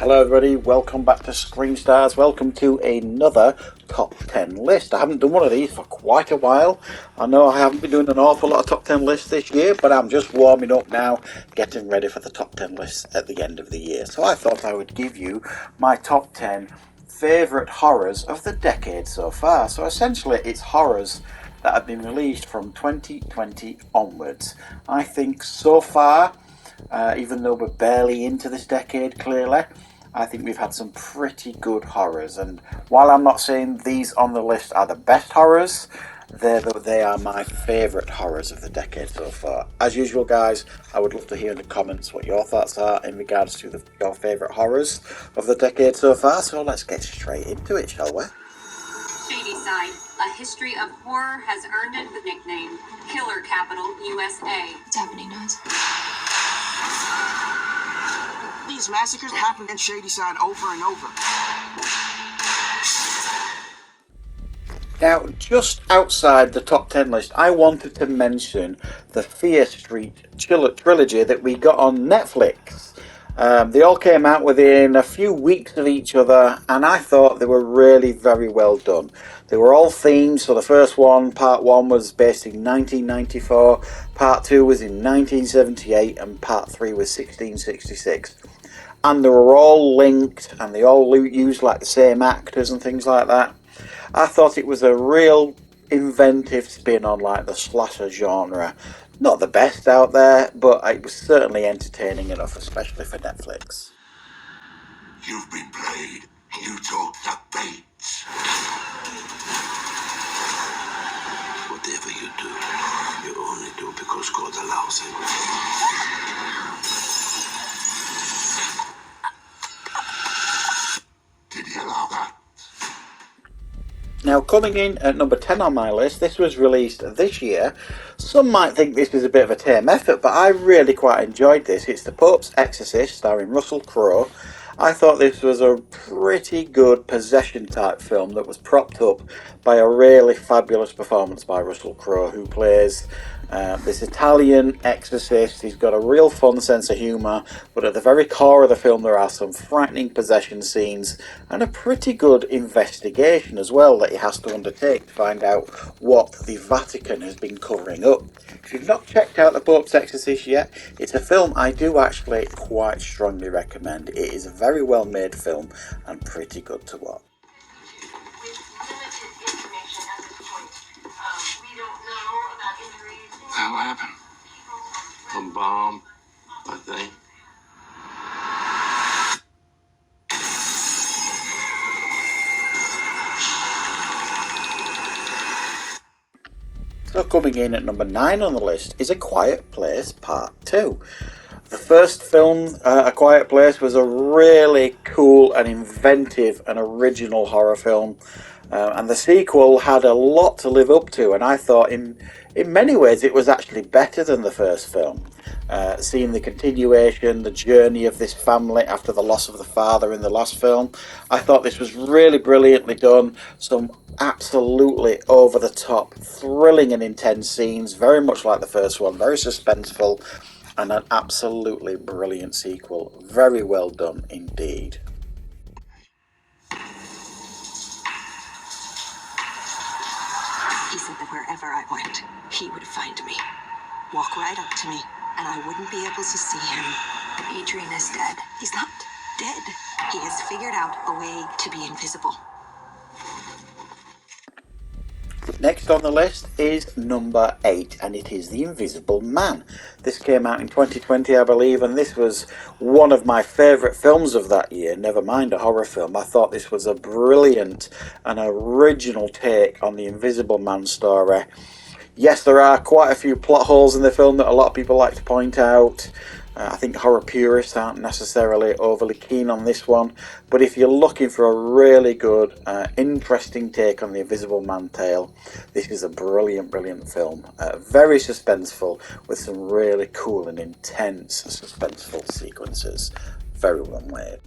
Hello everybody, welcome back to Screenstars. Welcome to another top 10 list. I haven't done one of these for quite a while. I know I haven't been doing an awful lot of top 10 lists this year, but I'm just warming up now, getting ready for the top 10 lists at the end of the year. So I thought I would give you my top 10 favourite horrors of the decade so far. So essentially it's horrors that have been released from 2020 onwards. I think so far, even though we're barely into this decade, clearly, I think we've had some pretty good horrors. And while I'm not saying these on the list are the best horrors, they are my favourite horrors of the decade so far. As usual, guys, I would love to hear in the comments what your thoughts are in regards to your favourite horrors of the decade so far. So let's get straight into it, shall we? Shady Side, a history of horror, has earned it the nickname Killer Capital USA. What's happening, guys? These massacres happen in Shady Side over and over. Now, just outside the top 10 list, I wanted to mention the Fear Street trilogy that we got on Netflix. They all came out within a few weeks of each other, and I thought they were really very well done. They were all themed, so the first one, part 1, was based in 1994, part 2 was in 1978, and part 3 was 1666. And they were all linked, and they all used like the same actors and things like that. I thought it was a real inventive spin on like the slasher genre. Not the best out there, but it was certainly entertaining enough, especially for Netflix. You've been played. You took the bait. Whatever you do, you only do because God allows it. Did he allow that? Now, coming in at number 10 on my list, this was released this year. Some might think this is a bit of a tame effort, but I really quite enjoyed this. It's The Pope's Exorcist, starring Russell Crowe. I thought this was a pretty good possession type film that was propped up by a really fabulous performance by Russell Crowe, who plays this Italian exorcist. He's got a real fun sense of humour, but at the very core of the film there are some frightening possession scenes and a pretty good investigation as well that he has to undertake to find out what the Vatican has been covering up. If you've not checked out The Pope's Exorcist yet, it's a film I do actually quite strongly recommend. It is a very well made film and pretty good to watch. What happened? A bomb, I think. So coming in at number 9 on the list is A Quiet Place Part 2. The first film, A Quiet Place, was a really cool and inventive and original horror film. And the sequel had a lot to live up to, and I thought in many ways it was actually better than the first film. Seeing the continuation, the journey of this family after the loss of the father in the last film, I thought this was really brilliantly done. Some absolutely over the top, thrilling and intense scenes, very much like the first one, very suspenseful, and an absolutely brilliant sequel. Very well done indeed. He said that wherever I went, he would find me. Walk right up to me, and I wouldn't be able to see him. Adrian is dead. He's not dead. He has figured out a way to be invisible. Next on the list is number 8, and it is The Invisible Man. This came out in 2020, I believe, and this was one of my favourite films of that year, never mind a horror film. I thought this was a brilliant and original take on the Invisible Man story. Yes, there are quite a few plot holes in the film that a lot of people like to point out. I think horror purists aren't necessarily overly keen on this one, but if you're looking for a really good, interesting take on the Invisible Man tale, this is a brilliant film. Very suspenseful, with some really cool and intense suspenseful sequences. Very well made.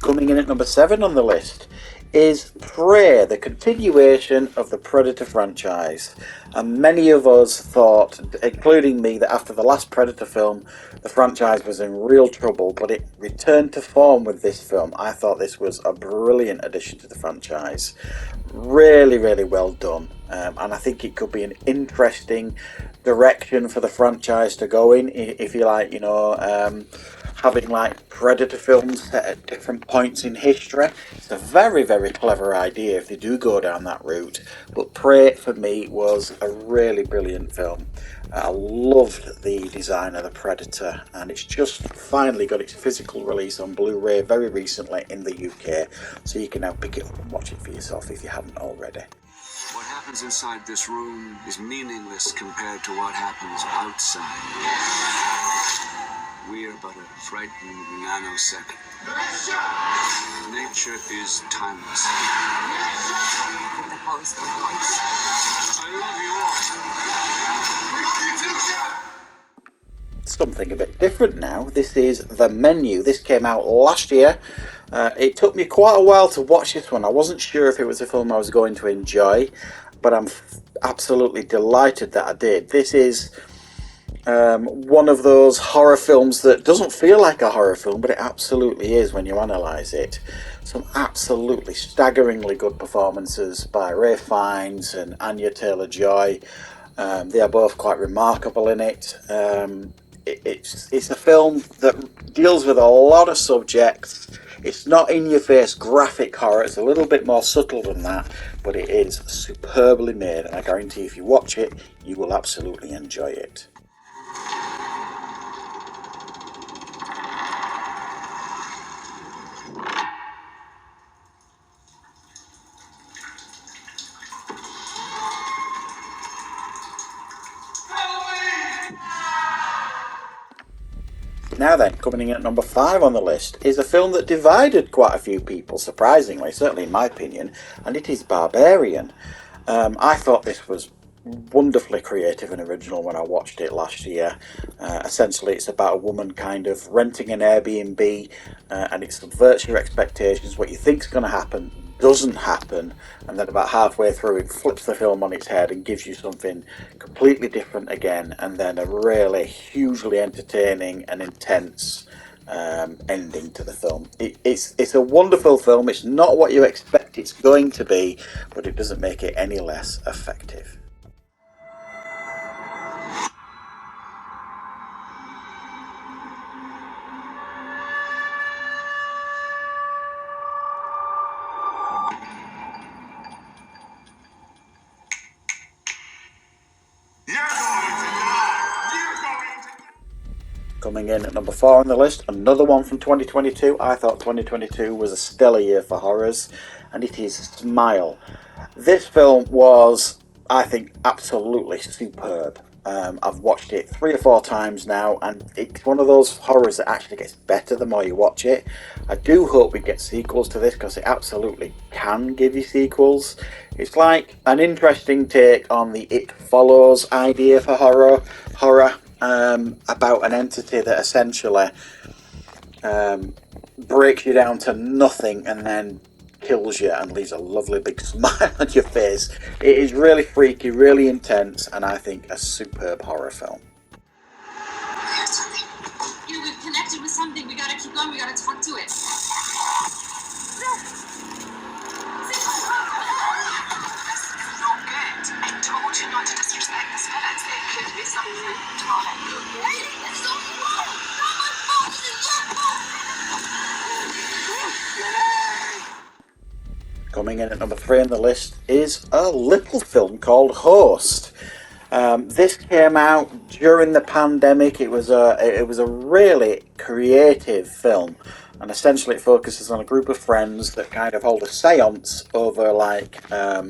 coming in at number 7 on the list is Prey, the continuation of the Predator franchise. And many of us thought, including me, that after the last Predator film, the franchise was in real trouble, but it returned to form with this film. I thought this was a brilliant addition to the franchise. Really, really well done. And I think it could be an interesting direction for the franchise to go in, if you like, having like Predator films set at different points in history. It's a very, very clever idea if they do go down that route. But Prey, for me, was a really brilliant film. I loved the design of the Predator, and it's just finally got its physical release on Blu-ray very recently in the UK, so you can now pick it up and watch it for yourself if you haven't already. What happens inside this room is meaningless compared to what happens outside. We are but a frightened nanosecond. Nature is timeless. What the hell is going on? I love you all. Something a bit different now. This is The Menu. This came out last year. It took me quite a while to watch this one. I wasn't sure if it was a film I was going to enjoy, but I'm absolutely delighted that I did. This is one of those horror films that doesn't feel like a horror film, but it absolutely is when you analyse it. Some absolutely staggeringly good performances by Ralph Fiennes and Anya Taylor-Joy. They are both quite remarkable in it. It's a film that deals with a lot of subjects. It's not in-your-face graphic horror. It's a little bit more subtle than that, but it is superbly made, and I guarantee if you watch it, you will absolutely enjoy it. Now then, coming in at number 5 on the list is a film that divided quite a few people, surprisingly, certainly in my opinion, and it is Barbarian. I thought this was wonderfully creative and original when I watched it last year. Essentially, it's about a woman kind of renting an Airbnb, and it subverts your expectations. What you think's going to happen doesn't happen, and then about halfway through it flips the film on its head and gives you something completely different again, and then a really hugely entertaining and intense ending to the film. It's a wonderful film. It's not what you expect it's going to be, but it doesn't make it any less effective. Coming in at number 4 on the list, another one from 2022. I thought 2022 was a stellar year for horrors, and it is Smile. This film was, I think, absolutely superb. I've watched it 3 or 4 times now, and it's one of those horrors that actually gets better the more you watch it. I do hope we get sequels to this, because it absolutely can give you sequels. It's like an interesting take on the It Follows idea for horror, about an entity that essentially breaks you down to nothing and then kills you and leaves a lovely big smile on your face. It is really freaky, really intense, and I think a superb horror film. There's something. We've connected with something. We gotta keep going. We gotta talk to it. I told you not to disrespect the spirits. There could be something behind you. It's not my fault. It's your fault. Coming in at number 3 on the list is a little film called Host. This came out during the pandemic. It was a really creative film, and essentially it focuses on a group of friends that kind of hold a séance over like a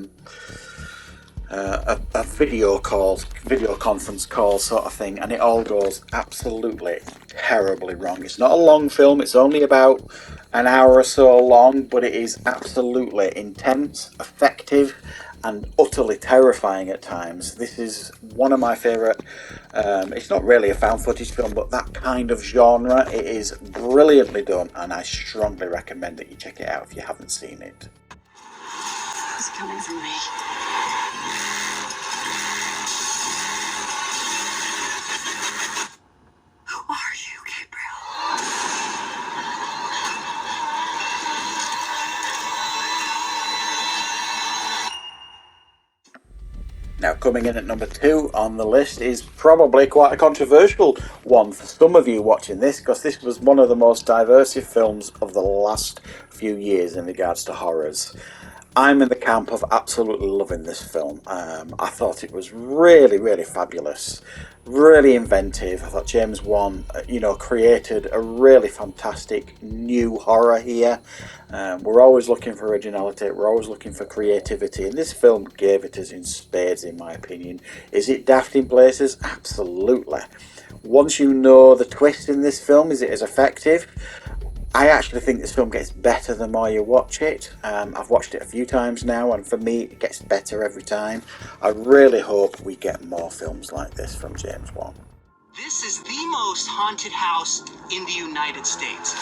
video conference call sort of thing, and it all goes absolutely terribly wrong. It's not a long film, it's only about an hour or so long, but it is absolutely intense, effective, and utterly terrifying at times. This is one of my favourite, it's not really a found footage film, but that kind of genre. It is brilliantly done, and I strongly recommend that you check it out if you haven't seen it. It's coming for me. Who are you, Gabriel? Now, coming in at number 2 on the list is probably quite a controversial one for some of you watching this, because this was one of the most diverse films of the last few years in regards to horrors. I'm in the camp of absolutely loving this film. I thought it was really, really fabulous, really inventive. I thought James Wan, created a really fantastic new horror here. We're always looking for originality, we're always looking for creativity, and this film gave it us in spades, in my opinion. Is it daft in places? Absolutely. Once you know the twist in this film, is it as effective? I actually think this film gets better the more you watch it. I've watched it a few times now, and for me it gets better every time. I really hope we get more films like this from James Wan. This is the most haunted house in the United States.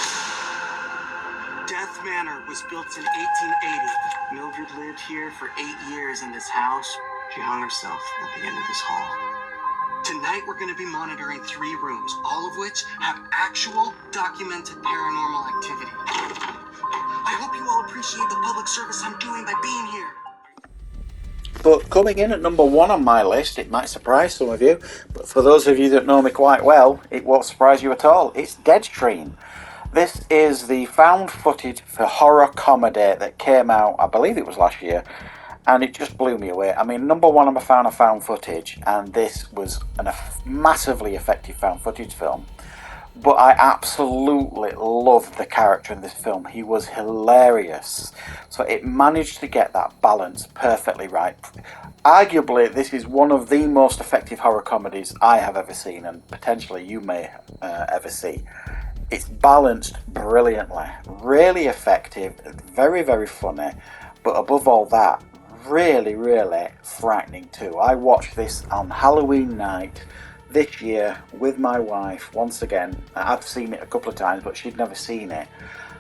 Death Manor was built in 1880. Mildred lived here for 8 years in this house. She hung herself at the end of this hall. Tonight we're going to be monitoring 3 rooms, all of which have actual documented paranormal activity. I hope you all appreciate the public service I'm doing by being here. But coming in at number 1 on my list, it might surprise some of you, but for those of you that know me quite well, it won't surprise you at all. It's Deadstream. This is the found footage for horror comedy that came out, I believe it was last year, and it just blew me away. I mean, number 1, I'm a fan of found footage, and this was a massively effective found footage film. But I absolutely loved the character in this film. He was hilarious. So it managed to get that balance perfectly right. Arguably, this is one of the most effective horror comedies I have ever seen, and potentially you may ever see. It's balanced brilliantly, really effective, very, very funny, but above all that, really, really frightening too. I watched this on Halloween night this year with my wife once again. I've seen it a couple of times, but she'd never seen it.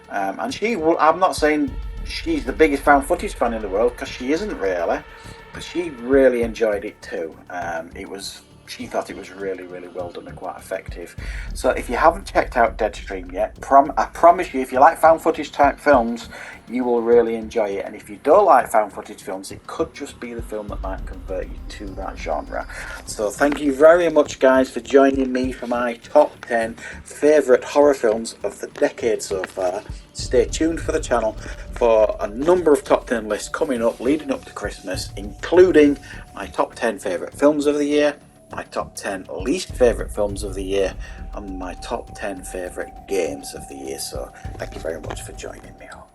And I'm not saying she's the biggest found footage fan in the world, because she isn't really, but she really enjoyed it too. She thought it was really, really well done and quite effective. So if you haven't checked out Deadstream yet, I promise you, if you like found footage type films, you will really enjoy it. And if you don't like found footage films, it could just be the film that might convert you to that genre. So thank you very much, guys, for joining me for my top 10 favourite horror films of the decade so far. Stay tuned for the channel for a number of top 10 lists coming up leading up to Christmas, including my top 10 favourite films of the year, my top 10 least favourite films of the year, and my top 10 favourite games of the year. So thank you very much for joining me all.